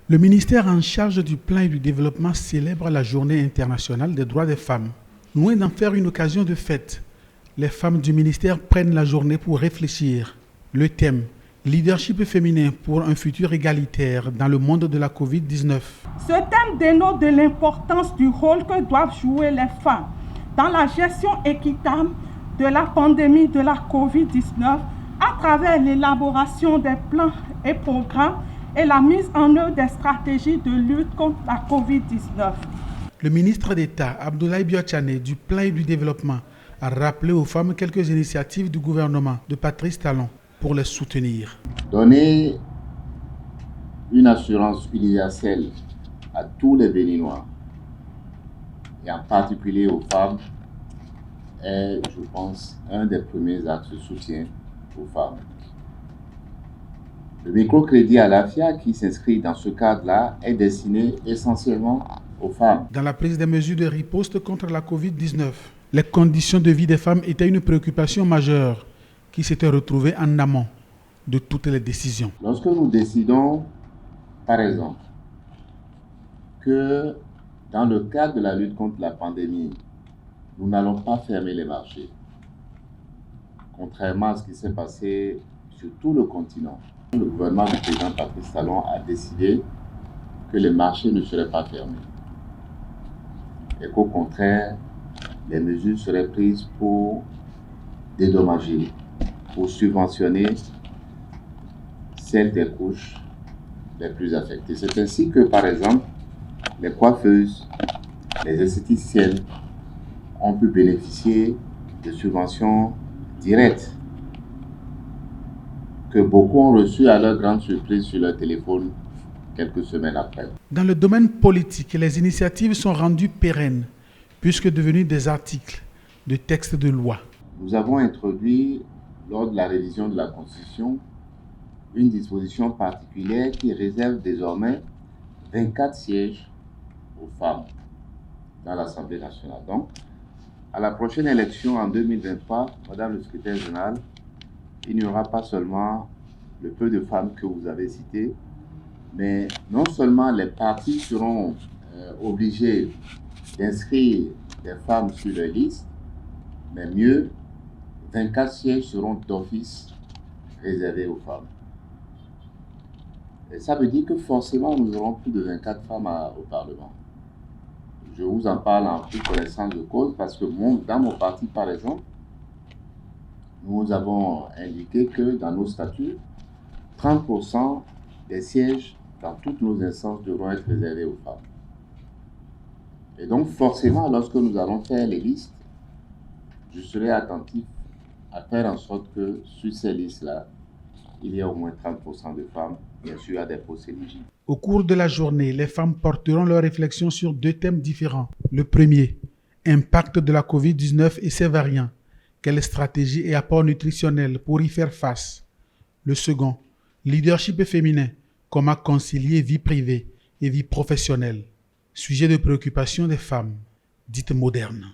Le ministère en charge du plan et du développement célèbre la Journée internationale des droits des femmes. Loin d'en faire une occasion de fête, les femmes du ministère prennent la journée pour réfléchir. Le thème « Leadership féminin pour un futur égalitaire dans le monde de la Covid-19 ». Ce thème dénote de l'importance du rôle que doivent jouer les femmes dans la gestion équitable de la pandémie de la Covid-19 à travers l'élaboration des plans et programmes et la mise en œuvre des stratégies de lutte contre la Covid-19. Le ministre d'État, Abdoulaye Biotchane, du Plan et du Développement, a rappelé aux femmes quelques initiatives du gouvernement de Patrice Talon pour les soutenir. Donner une assurance universelle à tous les Béninois, et en particulier aux femmes, est, je pense, un des premiers axes de soutien aux femmes. Le microcrédit à l'AFIA, qui s'inscrit dans ce cadre-là, est destiné essentiellement aux femmes. Dans la prise des mesures de riposte contre la Covid-19, les conditions de vie des femmes étaient une préoccupation majeure qui s'était retrouvée en amont de toutes les décisions. Lorsque nous décidons, par exemple, que dans le cadre de la lutte contre la pandémie, nous n'allons pas fermer les marchés, contrairement à ce qui s'est passé sur tout le continent, le gouvernement du président Patrice Talon a décidé que les marchés ne seraient pas fermés et qu'au contraire, les mesures seraient prises pour dédommager, pour subventionner celles des couches les plus affectées. C'est ainsi que, par exemple, les coiffeuses, les esthéticiennes ont pu bénéficier de subventions directes que beaucoup ont reçues à leur grande surprise sur leur téléphone quelques semaines après. Dans le domaine politique, les initiatives sont rendues pérennes puisque devenues des articles de textes de loi. Nous avons introduit, lors de la révision de la Constitution, une disposition particulière qui réserve désormais 24 sièges aux femmes dans l'Assemblée nationale. Donc, à la prochaine élection en 2023, Madame le secrétaire général, il n'y aura pas seulement le peu de femmes que vous avez citées, mais non seulement les partis seront obligés d'inscrire des femmes sur leur liste, mais mieux, 24 sièges seront d'office réservés aux femmes. Et ça veut dire que forcément, nous aurons plus de 24 femmes au Parlement. Je vous en parle en toute connaissance de cause parce que dans mon parti, par exemple, nous avons indiqué que dans nos statuts, 30% des sièges dans toutes nos instances devront être réservés aux femmes. Et donc, forcément, lorsque nous allons faire les listes, je serai attentif à faire en sorte que sur ces listes-là, il y ait au moins 30% de femmes, bien sûr, à des postes éligibles. Au cours de la journée, les femmes porteront leurs réflexions sur deux thèmes différents. Le premier, impact de la Covid-19 et ses variants. Quelles stratégies et apports nutritionnels pour y faire face? Le second, leadership féminin. Comment concilier vie privée et vie professionnelle? Sujet de préoccupation des femmes, dites modernes.